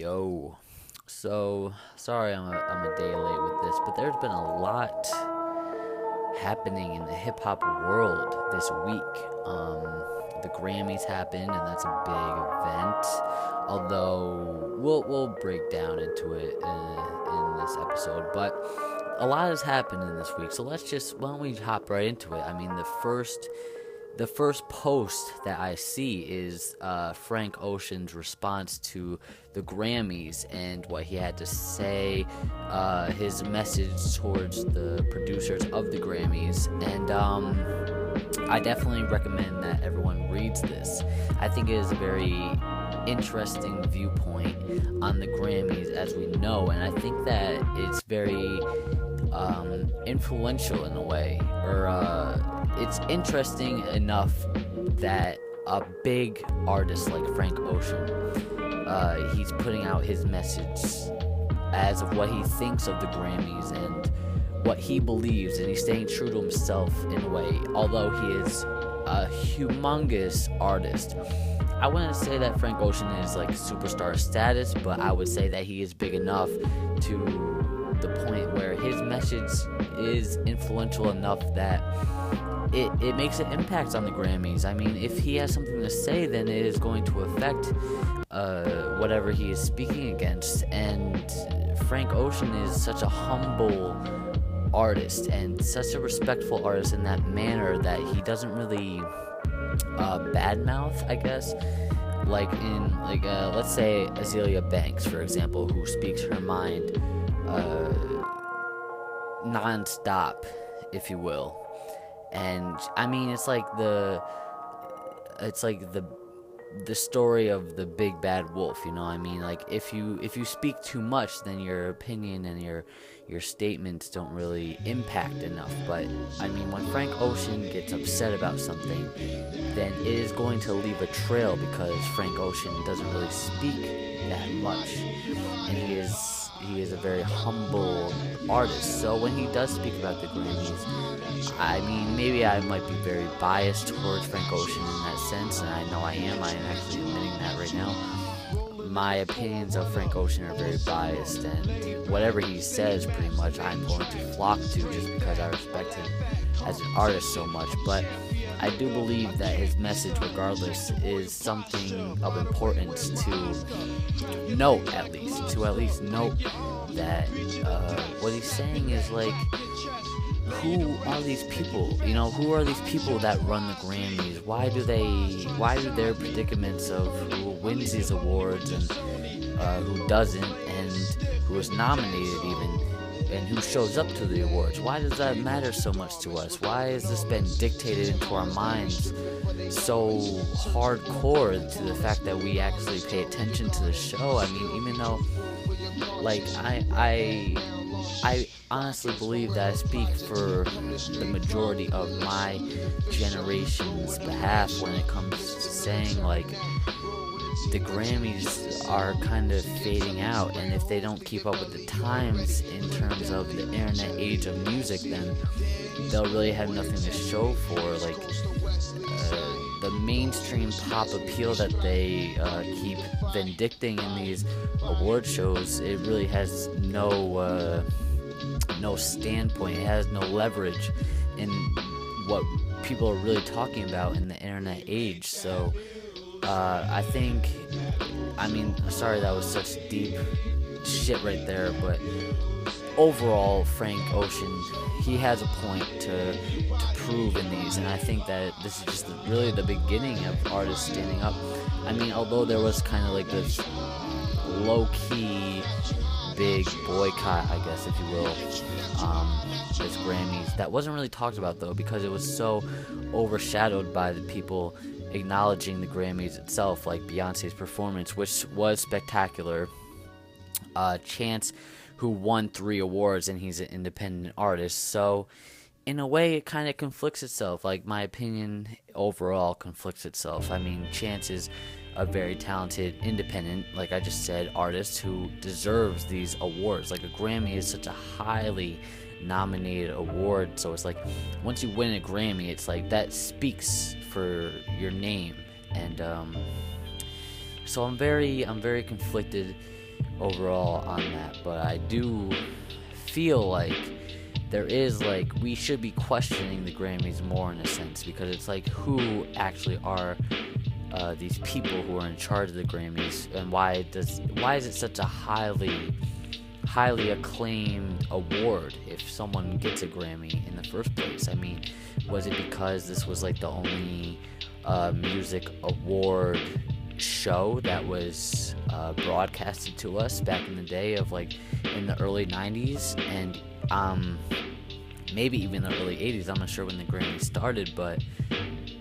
Yo, so sorry I'm a day late with this, but there's been a lot happening in the hip hop world this week. The Grammys happened, and that's a big event. Although we'll break down into it in this episode, but a lot has happened in this week. So why don't we hop right into it? I mean, the first post that I see is Frank Ocean's response to the Grammys and what he had to say, his message towards the producers of the Grammys, and I definitely recommend that everyone reads this. I think it is a very interesting viewpoint on the Grammys, as we know, and I think that it's very influential in a way, or it's interesting enough that a big artist like Frank Ocean, he's putting out his message as of what he thinks of the Grammys and what he believes, and he's staying true to himself in a way, although he is a humongous artist. I wouldn't say that Frank Ocean is like superstar status, but I would say that he is big enough to the point where his message is influential enough that it makes an impact on the Grammys. I mean, if he has something to say, then it is going to affect whatever he is speaking against. And Frank Ocean is such a humble artist and such a respectful artist in that manner that he doesn't really badmouth, I guess. Like let's say Azealia Banks, for example, who speaks her mind non-stop, if you will. And I mean, it's like the story of the big bad wolf, you know what I mean? Like if you speak too much, then your opinion and your statements don't really impact enough. But I mean, when Frank Ocean gets upset about something, then it is going to leave a trail, because Frank Ocean doesn't really speak that much, and he is a very humble artist. So when he does speak about the Grammys, I mean, maybe I might be very biased towards Frank Ocean in that sense, and I know I am actually admitting that right now. My opinions of Frank Ocean are very biased, and whatever he says, pretty much, I'm going to flock to, just because I respect him as an artist so much. But I do believe that his message, regardless, is something of importance to note, at least note that what he's saying is like, who are these people? You know, who are these people that run the Grammys? Why do their predicaments of who wins these awards and who doesn't, and who is nominated even, and who shows up to the awards? Why does that matter so much to us? Why has this been dictated into our minds so hardcore to the fact that we actually pay attention to the show? I mean, even though, like, I honestly believe that I speak for the majority of my generation's behalf when it comes to saying, like, the Grammys are kind of fading out, and if they don't keep up with the times in terms of the internet age of music, then they'll really have nothing to show for. Like, the mainstream pop appeal that they keep vindicting in these award shows, it really has no standpoint. It has no leverage in what people are really talking about in the internet age. So I think, I mean, sorry that was such deep shit right there, but overall, Frank Ocean, he has a point to prove in these, and I think that this is just really the beginning of artists standing up. I mean, although there was kind of like this low-key big boycott, I guess, if you will, this Grammys, that wasn't really talked about, though, because it was so overshadowed by the people acknowledging the Grammys itself, like Beyonce's performance, which was spectacular. Chance, who won 3 awards, and he's an independent artist, so in a way it kind of conflicts itself. Like, my opinion overall conflicts itself. I mean, Chance is a very talented, independent, like I just said, artist who deserves these awards. Like, a Grammy is such a highly nominated award, so it's like, once you win a Grammy, it's like that speaks for your name. And so I'm very conflicted overall on that, but I do feel like there is, like, we should be questioning the Grammys more in a sense, because it's like, who actually are these people who are in charge of the Grammys, and why is it such a highly acclaimed award if someone gets a Grammy in the first place? I mean, was it because this was like the only music award show that was broadcasted to us back in the day of, like, in the early 90s, and maybe even the early 80s? I'm not sure when the Grammy started, but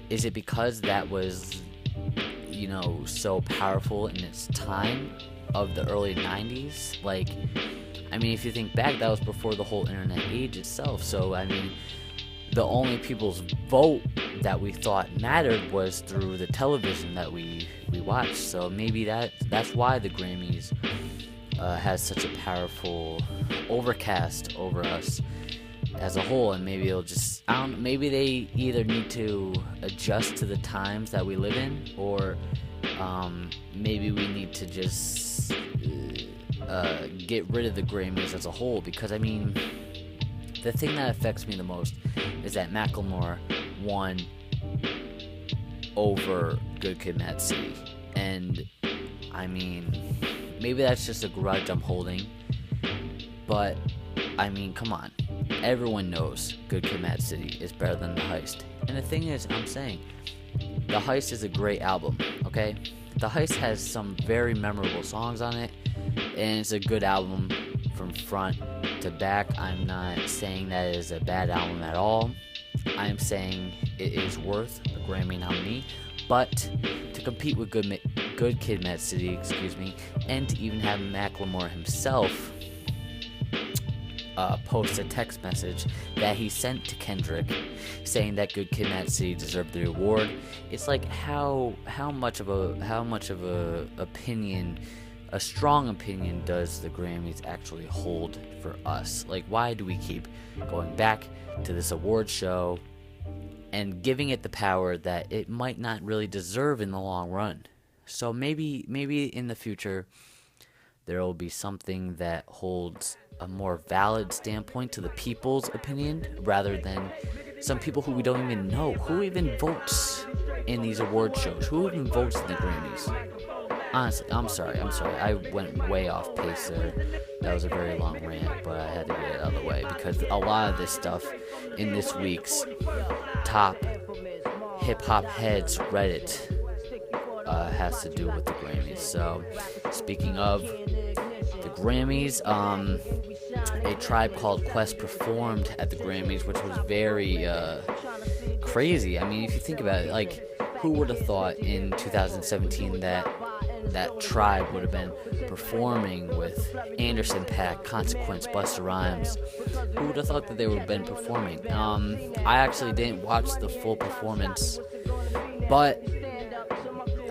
is it because that was, so powerful in its time of the early 90s? Like, I mean, if you think back, that was before the whole internet age itself. So, I mean, the only people's vote that we thought mattered was through the television that we watched. So maybe that's why the Grammys has such a powerful overcast over us as a whole. And maybe it'll just, maybe they either need to adjust to the times that we live in, or maybe we need to just get rid of the Grammys as a whole. Because, I mean, the thing that affects me the most is that Macklemore won over Good Kid, Mad City. And, I mean, maybe that's just a grudge I'm holding, but, I mean, come on. Everyone knows Good Kid, Mad City is better than The Heist. And the thing is, I'm saying, The Heist is a great album, okay? The Heist has some very memorable songs on it, and it's a good album from front to back. I'm not saying that it is a bad album at all. I'm saying it is worth a Grammy nominee, but to compete with Good Kid, Mad City, and to even have Macklemore himself post a text message that he sent to Kendrick saying that Good Kid, Mad City deserved the award. It's like, how much of a opinion, a strong opinion, does the Grammys actually hold for us? Like, why do we keep going back to this award show and giving it the power that it might not really deserve in the long run? So maybe in the future there will be something that holds a more valid standpoint to the people's opinion, rather than some people who we don't even know. Who even votes in these award shows? Who even votes in the Grammys? Honestly, I'm sorry. I went way off pace there. That was a very long rant, but I had to get it out of the way, because a lot of this stuff in this week's top hip-hop heads Reddit has to do with the Grammys. So, speaking of the Grammys, a Tribe Called Quest performed at the Grammys, which was very crazy. I mean, if you think about it, like, who would have thought in 2017 that Tribe would have been performing with Anderson .Paak, Consequence, Busta Rhymes? Who would have thought that they would have been performing? I actually didn't watch the full performance, but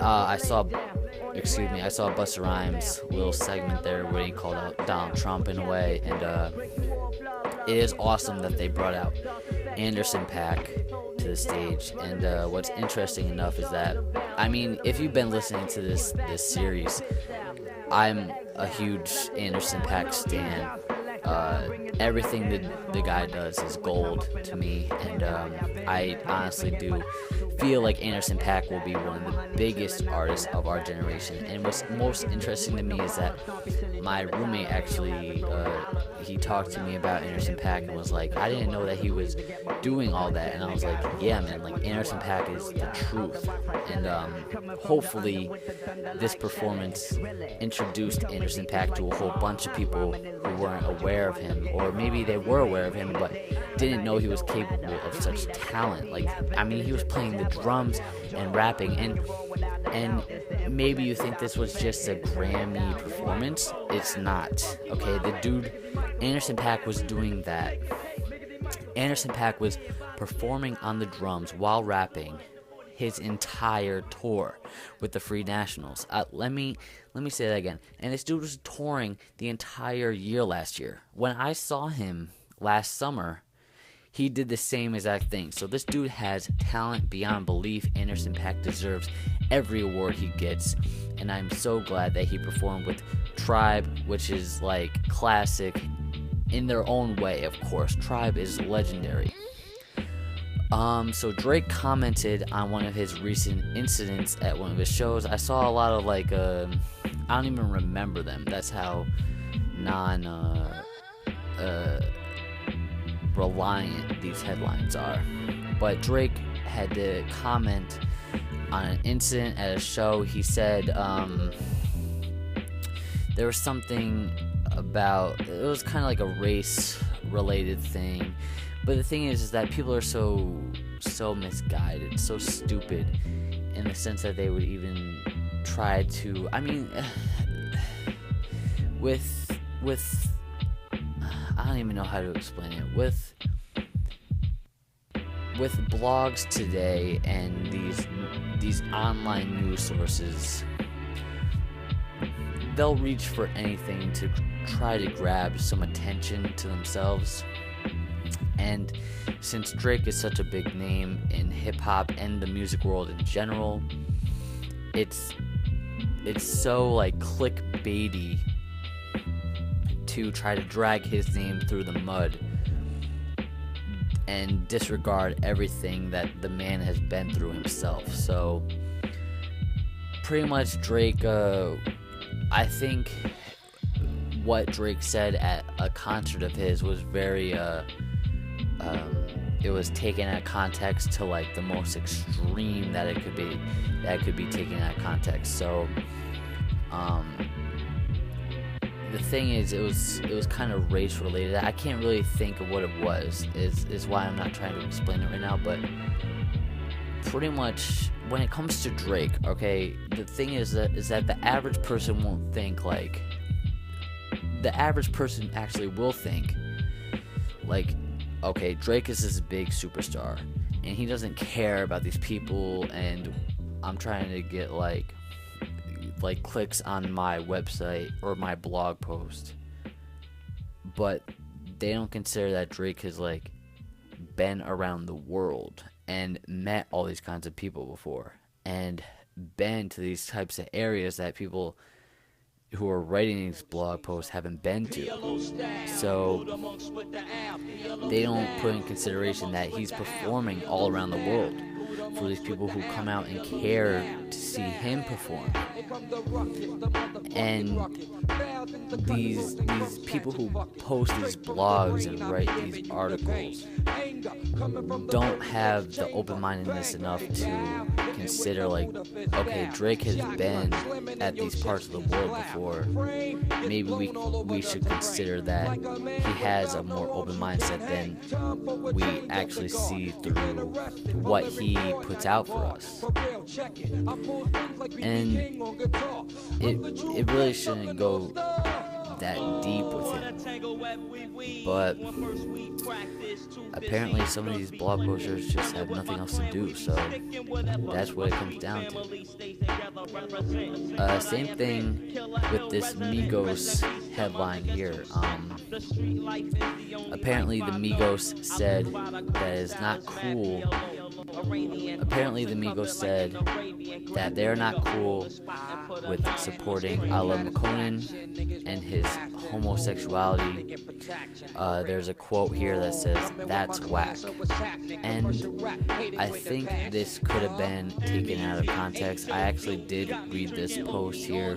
I saw Busta Rhymes' little segment there where he called out Donald Trump in a way, and it is awesome that they brought out Anderson .Paak to the stage. And what's interesting enough is that, I mean, if you've been listening to this series, I'm a huge Anderson .Paak stan. Everything that the guy does is gold to me, and I honestly do feel like Anderson .Paak will be one of the biggest artists of our generation. And what's most interesting to me is that my roommate actually he talked to me about Anderson .Paak and was like, I didn't know that he was doing all that. And I was like, yeah, man, like, Anderson .Paak is the truth. And hopefully this performance introduced Anderson .Paak to a whole bunch of people who weren't aware of him, or maybe they were aware of him but didn't know he was capable of such talent. Like, I mean, he was playing the drums and rapping, and maybe you think this was just a Grammy performance. It's not, okay? The dude, Anderson .Paak, was doing that. Anderson .Paak was performing on the drums while rapping his entire tour with the Free Nationals. Let me say that again. And this dude was touring the entire year last year. When I saw him last summer, he did the same exact thing. So this dude has talent beyond belief. Anderson .Paak deserves every award he gets, and I'm so glad that he performed with Tribe, which is like classic in their own way. Of course, Tribe is legendary. So Drake commented on one of his recent incidents at one of his shows. I saw a lot of like I don't even remember them. That's how reliant these headlines are. But Drake had to comment on an incident at a show. He said there was something about, it was kind of like a race related thing. But the thing is that people are so misguided, so stupid, in the sense that they would even try to, I mean, with I don't even know how to explain it. With blogs today and these online news sources, they'll reach for anything to try to grab some attention to themselves. And since Drake is such a big name in hip-hop and the music world in general, it's so like clickbaity to try to drag his name through the mud and disregard everything that the man has been through himself. So pretty much Drake, I think what Drake said at a concert of his was very it was taken out of context to like the most extreme that it could be taken out of context. So the thing is, it was kind of race related. I can't really think of what it was. Is why I'm not trying to explain it right now. But pretty much when it comes to Drake, okay, the thing is that the average person won't think like. The average person actually will think like, okay, Drake is this big superstar, and he doesn't care about these people, and I'm trying to get like clicks on my website or my blog post. But they don't consider that Drake has like been around the world and met all these kinds of people before, and been to these types of areas that people who are writing these blog posts haven't been to. So they don't put in consideration that he's performing all around the world for these people who come out and care to see him perform. And these people who post these blogs and write these articles don't have the open-mindedness enough to consider like, okay, Drake has been at these parts of the world before. Maybe we should consider that he has a more open mindset than we actually see through what he puts out for us. And it really shouldn't go that deep with him, but apparently some of these blog posters just have nothing else to do, so that's what it comes down to. Same thing with this Migos headline here. Apparently the Migos said that it's not cool. Apparently the Migos said that they're not cool with supporting I Love McConan and his homosexuality. There's a quote here that says, "That's whack." And I think this could have been taken out of context. I actually did read this post here.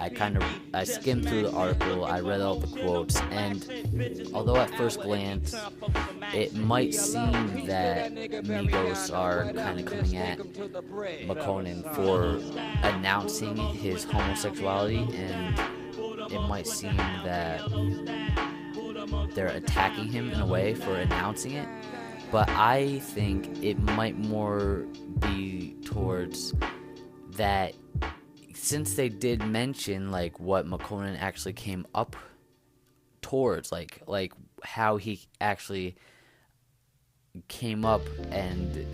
I skimmed through the article, I read all the quotes, and although at first glance it might seem that Migos are kind of coming at McConan for announcing his homosexuality, and it might seem that they're attacking him in a way for announcing it, but I think it might more be towards that, since they did mention like what McConan actually came up towards, like how he actually came up and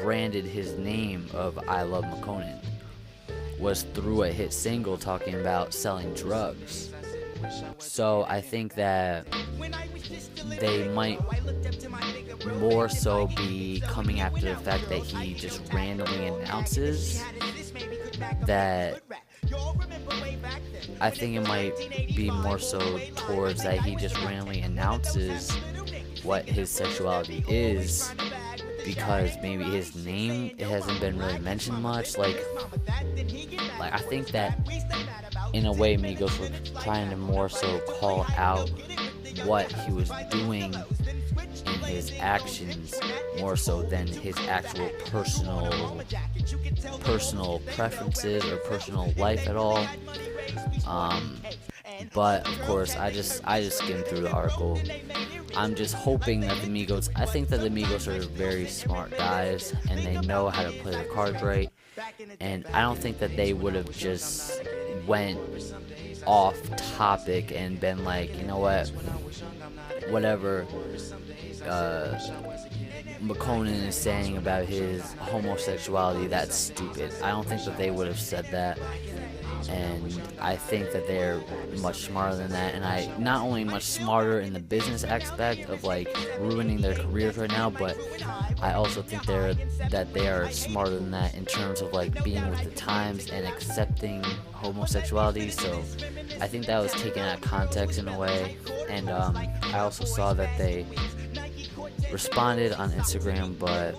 branded his name of I Love McConan was through a hit single talking about selling drugs. So I think that they might more so be coming after the fact that he just randomly announces that. I think it might be more so towards that he just randomly announces what his sexuality is, because maybe his name, it hasn't been really mentioned much. Like I think that in a way Migos were trying to more so call out what he was doing in his actions more so than his actual personal preferences or personal life at all. But of course, I just skimmed through the article. I'm just hoping that the Migos, I think that the Migos are very smart guys and they know how to play their cards right. And I don't think that they would have just went off topic and been like, you know what, whatever McConan is saying about his homosexuality, that's stupid. I don't think that they would have said that. And I think that they're much smarter than that, and I not only much smarter in the business aspect of like ruining their careers right now, but I also think that they are smarter than that in terms of like being with the times and accepting homosexuality. So I think that was taken out of context in a way. And I also saw that they responded on Instagram, but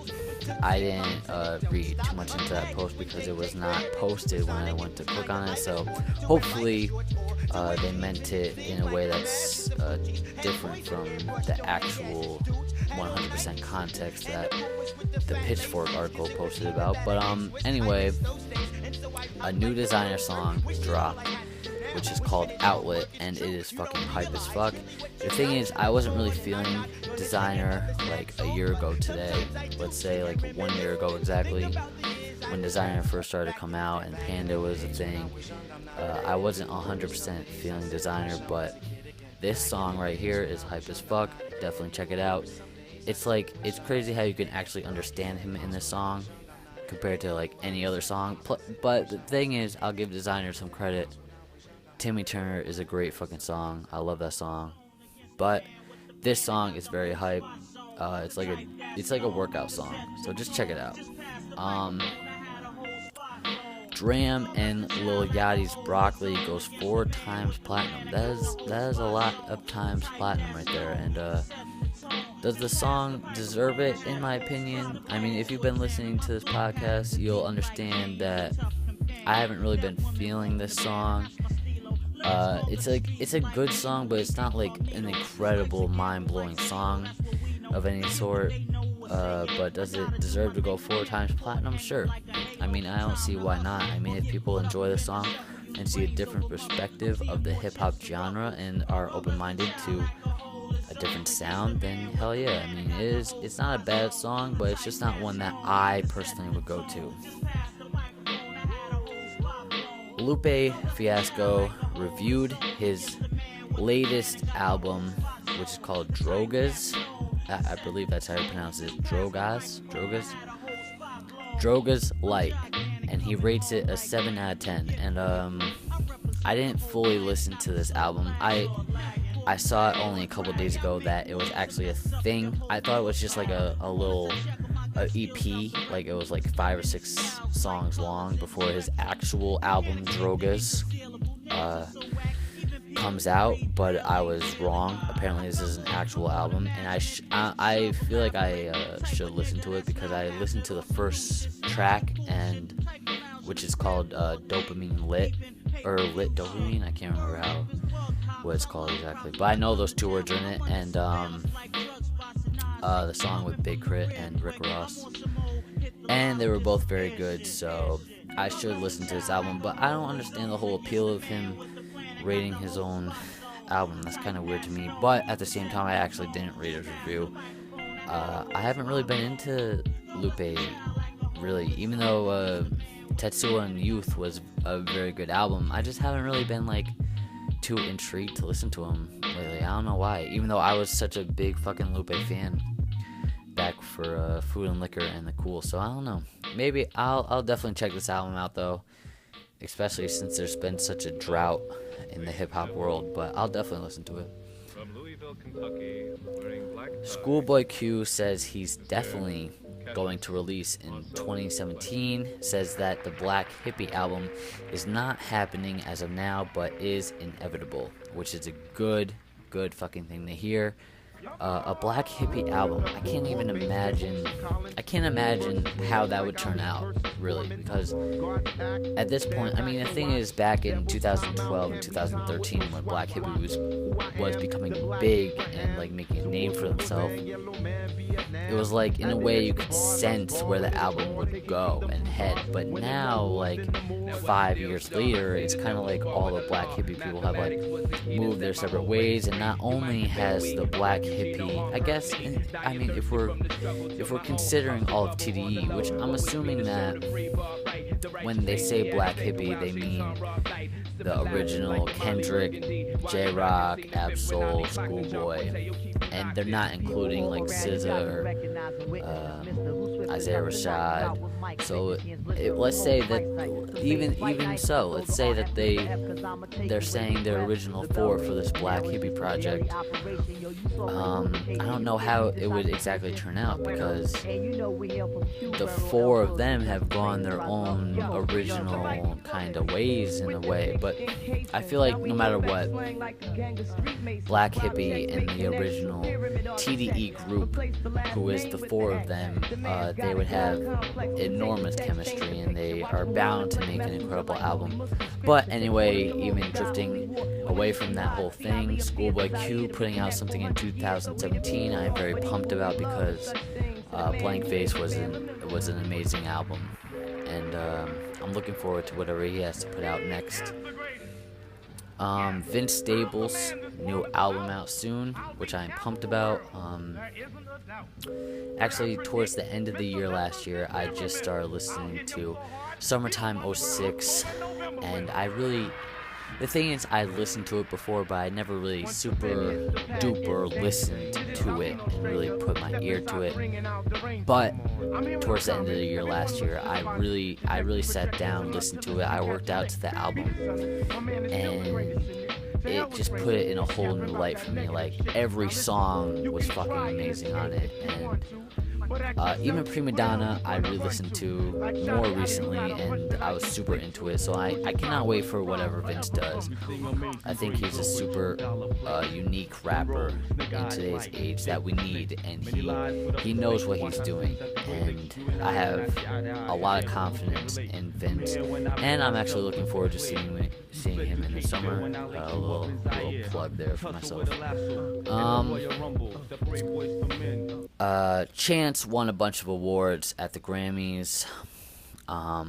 I didn't read too much into that post because it was not posted when I went to click on it. So hopefully they meant it in a way that's different from the actual 100% context that the Pitchfork article posted about. But anyway, a new designer song dropped, which is called Outlet, and it is fucking hype as fuck. The thing is, I wasn't really feeling Designer like a year ago today. Let's say like 1 year ago exactly, when Designer first started to come out and Panda was a thing. I wasn't 100% feeling Designer, but this song right here is hype as fuck. Definitely check it out. It's crazy how you can actually understand him in this song compared to like any other song. But the thing is, I'll give Designer some credit. Timmy Turner is a great fucking song. I love that song. But this song is very hype. It's like a workout song. So just check it out. Dram and Lil Yachty's Broccoli goes 4 times platinum. That is a lot of times platinum right there. And does the song deserve it? In my opinion, I mean, if you've been listening to this podcast, you'll understand that I haven't really been feeling this song. It's a good song, but it's not like an incredible, mind-blowing song of any sort. But does it deserve to go 4 times platinum? Sure. I mean, I don't see why not. I mean, if people enjoy the song and see a different perspective of the hip-hop genre and are open-minded to a different sound, then hell yeah. I mean, it's not a bad song, but it's just not one that I personally would go to. Lupe Fiasco reviewed his latest album, which is called Drogas. I believe that's how you pronounce it. Drogas Light. And he rates it a 7 out of 10. And I didn't fully listen to this album. I saw it only a couple days ago that it was actually a thing. I thought it was just like a little EP, like it was like 5 or 6 songs long before his actual album Drogas comes out, but I was wrong. Apparently this is an actual album, and I feel like I should listen to it because I listened to the first track, and which is called Dopamine Lit, or Lit Dopamine. I can't remember what it's called exactly, but I know those 2 words are in it, and the song with Big Crit and Rick Ross, and they were both very good, so I should listen to this album. But I don't understand the whole appeal of him rating his own album. That's kind of weird to me, but at the same time I actually didn't read his review. I haven't really been into Lupe really, even though Tetsuo and Youth was a very good album. I just haven't really been like too intrigued to listen to him lately. I don't know why, even though I was such a big fucking Lupe fan back for Food and Liquor and The Cool. So I don't know, maybe I'll definitely check this album out though, especially since there's been such a drought in the hip hop world, but I'll definitely listen to it. Schoolboy Q says he's definitely going to release in 2017. Says that the Black Hippie album is not happening as of now, but is inevitable, which is a good fucking thing to hear. A Black Hippie album, I can't imagine how that would turn out, really, because at this point, I mean, the thing is, back in 2012 and 2013, when Black Hippie was becoming big and like making a name for themselves, it was like, in a way, you could sense where the album would go and head. But now, like 5 years later, it's kind of like all the Black Hippie people have like moved their separate ways, and not only has the Black Hippie, I guess, I mean, if we're considering all of TDE, which I'm assuming that when they say Black Hippie, they mean the original Kendrick, J-Rock, Absol, Schoolboy, and they're not including like SZA or Isaiah Rashad. So let's say that even so, let's say that they're saying their original 4 for this Black Hippie project. I don't know how it would exactly turn out, because the 4 of them have gone their own original kind of ways in a way. But I feel like no matter what, Black Hippie and the original TDE group, who is the 4 of them, they would have enormous chemistry, and they are bound to make an incredible album. But anyway, even drifting away from that whole thing, Schoolboy Q putting out something in 2017, I'm very pumped about, because Blank Face was an amazing album, and I'm looking forward to whatever he has to put out next. Vince Staples' new album out soon, which I'm pumped about. Actually, towards the end of the year last year, I just started listening to Summertime '06, and the thing is, I listened to it before, but I never really super duper listened to it and really put my ear to it. But towards the end of the year last year, I really sat down, listened to it. I worked out to the album, and it just put it in a whole new light for me. Like, every song was fucking amazing on it, and even Prima Donna I re-listened to more recently, and I was super into it, so I cannot wait for whatever Vince does. I think he's a super unique rapper in today's age that we need, and he knows what he's doing, and I have a lot of confidence in Vince, and I'm actually looking forward to seeing him in the summer. A little plug there for myself. Chance won a bunch of awards at the Grammys. I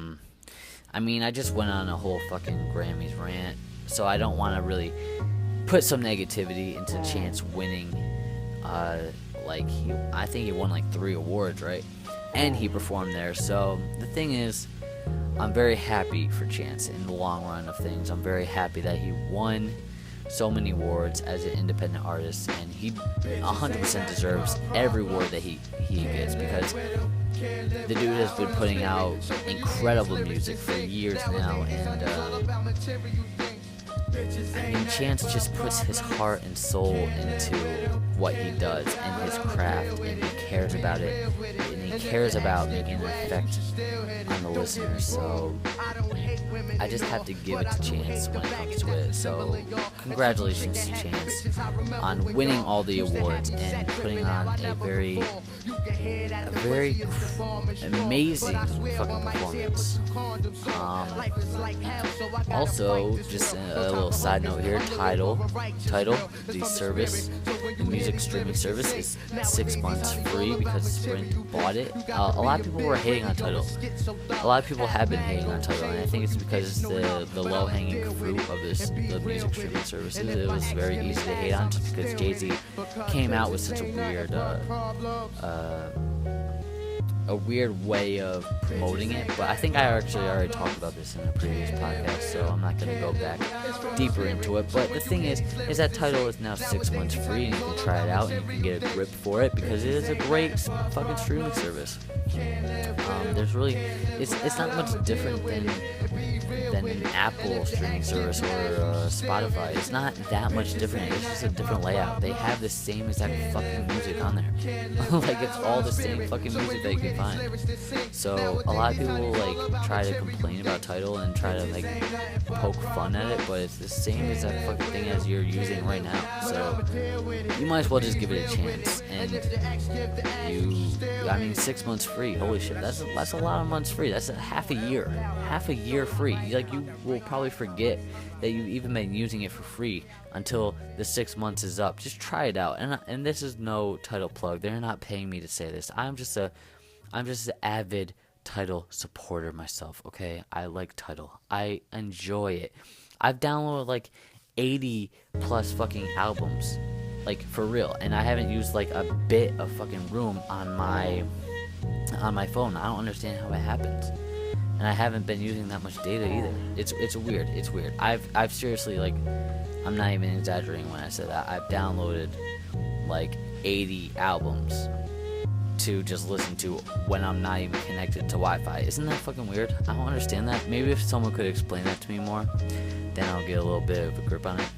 mean, I just went on a whole fucking Grammys rant, so I don't want to really put some negativity into Chance winning. I think he won like 3 awards, right? And he performed there. So the thing is, I'm very happy for Chance in the long run of things. I'm very happy that he won so many awards as an independent artist, and he 100% deserves every award that he gets, because the dude has been putting out incredible music for years now, and I mean, Chance just puts his heart and soul into what he does and his craft, and he cares about it, and he cares about making an effect on the listeners. So I just have to give it to Chance when it comes to it. So congratulations to Chance on winning all the awards and putting on a very amazing fucking performance. Also, just a little side note here, Tidal, the music streaming service, is 6 months free because Sprint bought it. A lot of people were hating on Tidal. A lot of people have been hating on Tidal, and I think it's because the low-hanging fruit of the music streaming services, it was very easy to hate on, just because Jay-Z came out with such a weird way of promoting it. But I think I actually already talked about this in a previous podcast, so I'm not going to go back deeper into it. But the thing is that Tidal is now 6 months free, and you can try it out, and you can get a grip for it, because it is a great fucking streaming service. There's really, it's not much different than an Apple streaming service or Spotify. It's not that much different. It's just a different layout. They have the same exact fucking music on there. Like, it's all the same fucking music that you can find. So a lot of people like try to complain about Tidal and try to like poke fun at it, but it's the same exact fucking thing as you're using right now. So you might as well just give it a chance. And I mean, 6 months free. Holy shit, that's a lot of months free. That's half a year free. Like, you will probably forget that you've even been using it for free until the 6 months is up. Just try it out. And this is no Tidal plug. They're not paying me to say this. I'm just an avid Tidal supporter myself. Okay, I like Tidal. I enjoy it. I've downloaded like 80 plus fucking albums, like for real, and I haven't used like a bit of fucking room on my phone. I don't understand how it happens. And I haven't been using that much data either. It's weird. It's weird. I've seriously, like, I'm not even exaggerating when I say that. I've downloaded like 80 albums to just listen to when I'm not even connected to Wi-Fi. Isn't that fucking weird? I don't understand that. Maybe if someone could explain that to me more, then I'll get a little bit of a grip on it.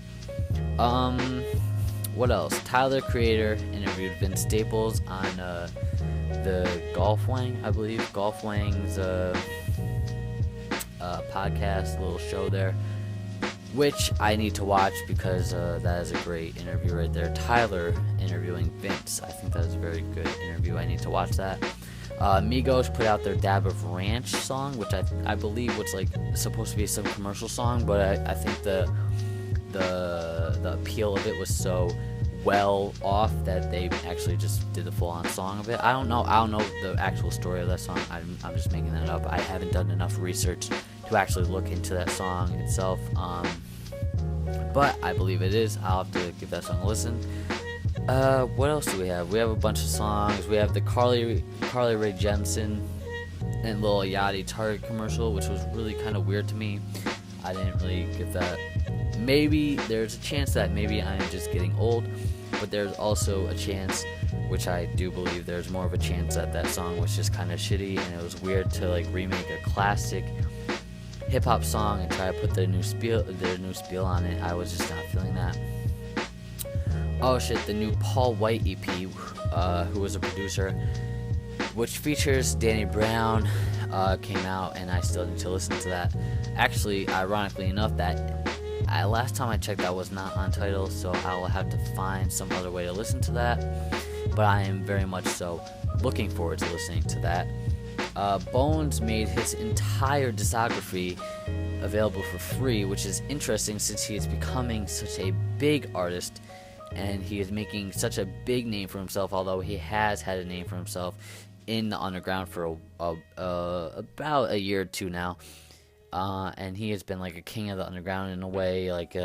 What else? Tyler, Creator, interviewed Vince Staples on the Golf Wang, I believe. Golf Wang's podcast, little show there, which I need to watch because that is a great interview right there. Tyler interviewing Vince. I think that is a very good interview. I need to watch that. Migos put out their Dab of Ranch song, which I believe was like supposed to be some commercial song, but I think the appeal of it was so well off that they actually just did the full-on song of it. I don't know the actual story of that song. I'm just making that up. I haven't done enough research to actually look into that song itself, but I believe it is. I'll have to give that song a listen. What else do we have? We have a bunch of songs. We have the Carly Rae Jepsen and Lil Yachty Target commercial, which was really kind of weird to me. I didn't really get that. Maybe there's a chance that maybe I am just getting old, but there's also a chance, which I do believe there's more of a chance, that song was just kind of shitty, and it was weird to like remake a classic hip hop song and try to put their new spiel on it. I was just not feeling that. Oh shit, the new Paul White EP, who was a producer, which features Danny Brown, came out, and I still need to listen to that. Actually, ironically enough, that last time I checked, that was not on Tidal, so I will have to find some other way to listen to that. But I am very much so looking forward to listening to that. Bones made his entire discography available for free, which is interesting since he is becoming such a big artist and he is making such a big name for himself, although he has had a name for himself in the underground for about a year or two now. And he has been like a king of the underground in a way, like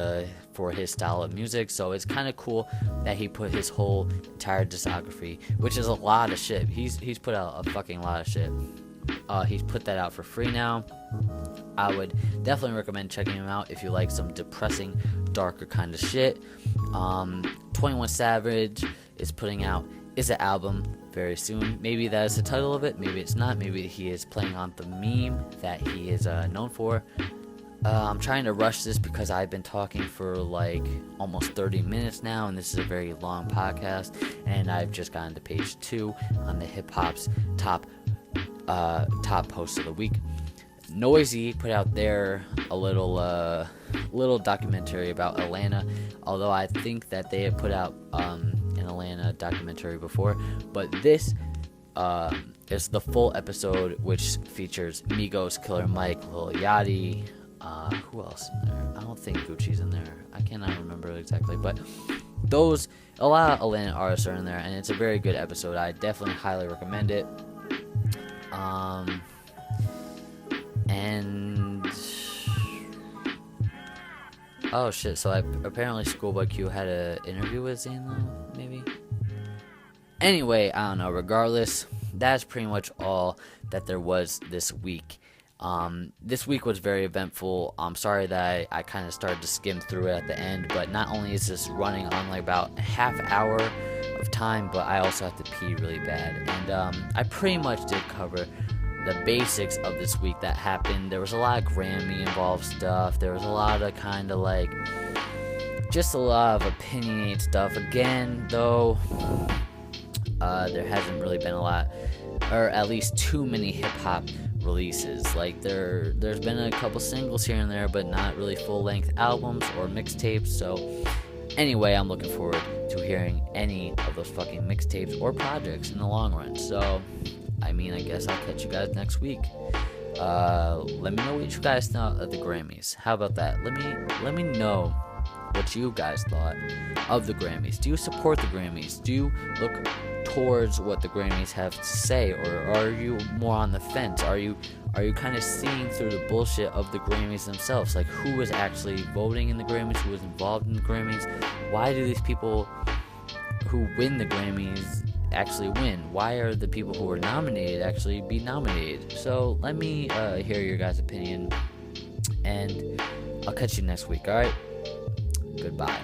for his style of music. So it's kind of cool that he put his whole entire discography, which is a lot of shit. He's put out a fucking lot of shit. He's put that out for free now. I would definitely recommend checking him out if you like some depressing, darker kind of shit. 21 Savage is putting out an album very soon. Maybe that is the title of it, maybe it's not. Maybe he is playing on the meme that he is known for. I'm trying to rush this because I've been talking for like almost 30 minutes now, and this is a very long podcast, and I've just gotten to page 2 on the hip hop's top post of the week. Noisy put out there a little documentary about Atlanta, although I think that they had put out an Atlanta documentary before, but this is the full episode, which features Migos, Killer Mike, Lil Yachty, who else in there? I don't think Gucci's in there. I cannot remember exactly, but a lot of Atlanta artists are in there, and it's a very good episode. I definitely highly recommend it. And oh shit, so apparently Schoolboy Q had an interview with Zayn though, maybe? Anyway, I don't know, regardless, that's pretty much all that there was this week. This week was very eventful. I'm sorry that I kind of started to skim through it at the end, but not only is this running on like about a half hour of time, but I also have to pee really bad. And I pretty much did cover the basics of this week that happened. There was a lot of Grammy involved stuff. There was a lot of kind of like just a lot of opinionated stuff. Again, though, there hasn't really been a lot, or at least too many hip-hop releases. Like there's been a couple singles here and there, but not really full-length albums or mixtapes. So anyway, I'm looking forward to hearing any of those fucking mixtapes or projects in the long run. So I mean, I guess I'll catch you guys next week. Let me know what you guys thought of the Grammys. How about that? Let me know what you guys thought of the Grammys. Do you support the Grammys? Do you look towards what the Grammys have to say, or are you more on the fence? Are you kind of seeing through the bullshit of the Grammys themselves? Like, who is actually voting in the Grammys? Who is involved in the Grammys? Why do these people who win the Grammys actually win? Why are the people who were nominated actually be nominated? So let me hear your guys' opinion, and I'll catch you next week. All right, goodbye.